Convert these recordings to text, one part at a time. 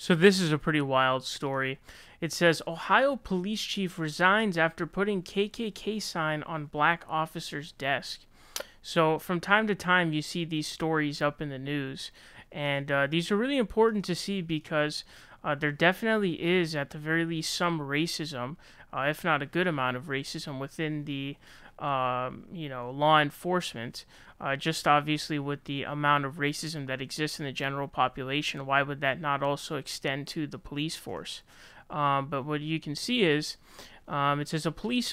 So this is a pretty wild story. It says Ohio police chief resigns after putting KKK sign on black officer's desk. So from time to time, you see these stories up in the news, and these are really important to see because there definitely is, at the very least, some racism, if not a good amount of racism within the law enforcement. Just obviously with the amount of racism that exists in the general population, why would that not also extend to the police force? But what you can see is it says a police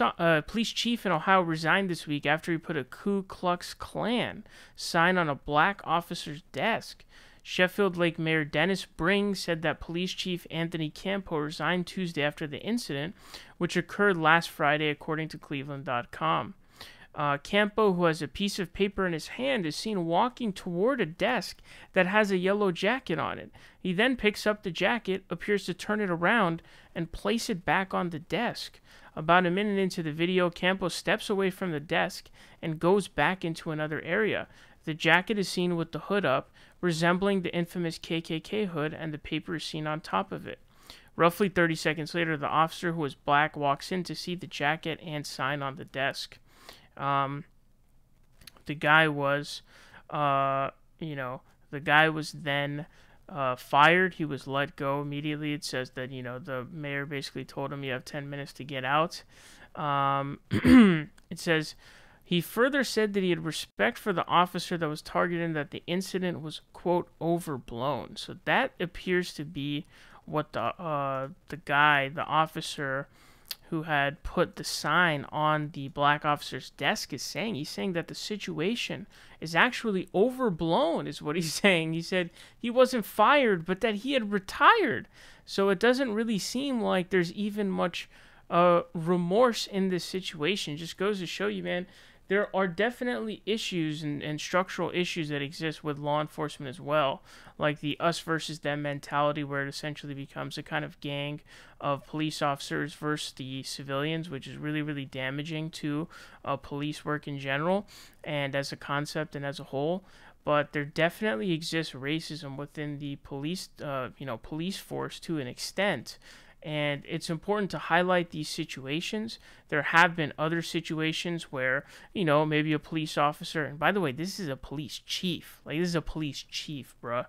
chief in Ohio resigned this week after he put a Klu Klux Klan sign on a black officer's desk. Sheffield Lake Mayor Dennis Bring said that Police Chief Anthony Campo resigned Tuesday after the incident, which occurred last Friday, according to Cleveland.com. Campo, who has a piece of paper in his hand, is seen walking toward a desk that has a yellow jacket on it. He then picks up the jacket, appears to turn it around, and place it back on the desk. About a minute into the video, Campo steps away from the desk and goes back into another area. The jacket is seen with the hood up, resembling the infamous KKK hood, and the paper is seen on top of it. Roughly 30 seconds later, the officer, who is black, walks in to see the jacket and sign on the desk. The guy was, then fired. He was let go immediately. It says that, the mayor basically told him you have 10 minutes to get out. It says he further said that he had respect for the officer that was targeted and that the incident was, quote, overblown. So that appears to be what the officer who had put the sign on the black officer's desk is saying. He's saying that the situation is actually overblown, is what he's saying. He said he wasn't fired, but that he had retired. So it doesn't really seem like there's even much remorse in this situation. It just goes to show you, man, there are definitely issues and structural issues that exist with law enforcement as well, like the us versus them mentality, where it essentially becomes a kind of gang of police officers versus the civilians, which is really, really damaging to police work in general and as a concept and as a whole. But there definitely exists racism within the police force to an extent. And it's important to highlight these situations. There have been other situations where, maybe a police officer, and by the way, this is a police chief. Like, this is a police chief, bruh.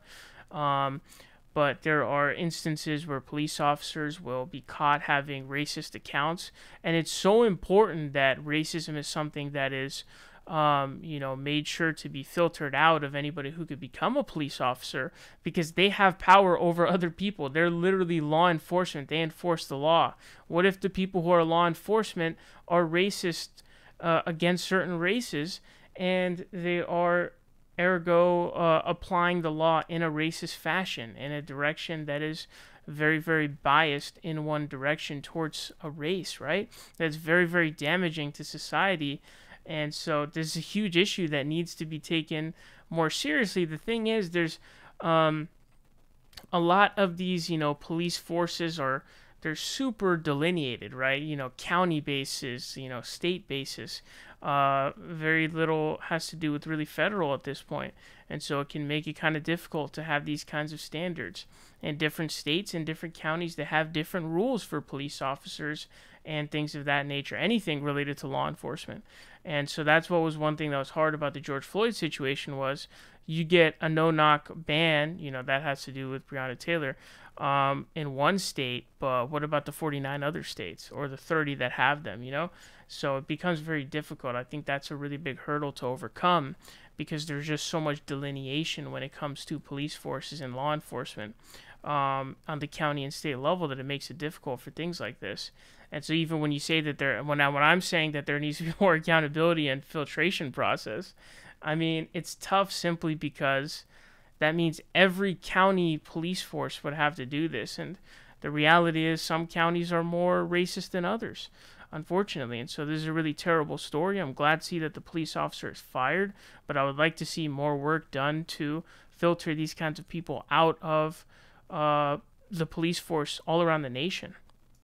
But there are instances where police officers will be caught having racist accounts. And it's so important that racism is something that is made sure to be filtered out of anybody who could become a police officer, because they have power over other people. They're literally law enforcement. They enforce the law. What if the people who are law enforcement are racist against certain races, and they are ergo applying the law in a racist fashion, in a direction that is very, very biased in one direction towards a race, right? That's very, very damaging to society. And so there's a huge issue that needs to be taken more seriously. The thing is, there's a lot of these, police forces they're super delineated, right? County bases, state bases. Very little has to do with really federal at this point. And so it can make it kind of difficult to have these kinds of standards. In different states and different counties, they have different rules for police officers and things of that nature, anything related to law enforcement. And so that's what was one thing that was hard about the George Floyd situation, was you get a no-knock ban, that has to do with Breonna Taylor, in one state, but what about the 49 other states or the 30 that have them, So it becomes very difficult. I think that's a really big hurdle to overcome, because there's just so much delineation when it comes to police forces and law enforcement on the county and state level, that it makes it difficult for things like this. And so even when you say that when I'm saying that there needs to be more accountability and filtration process, I mean, it's tough simply because that means every county police force would have to do this. And the reality is some counties are more racist than others, unfortunately. And so this is a really terrible story. I'm glad to see that the police officer is fired, but I would like to see more work done to filter these kinds of people out of the police force all around the nation.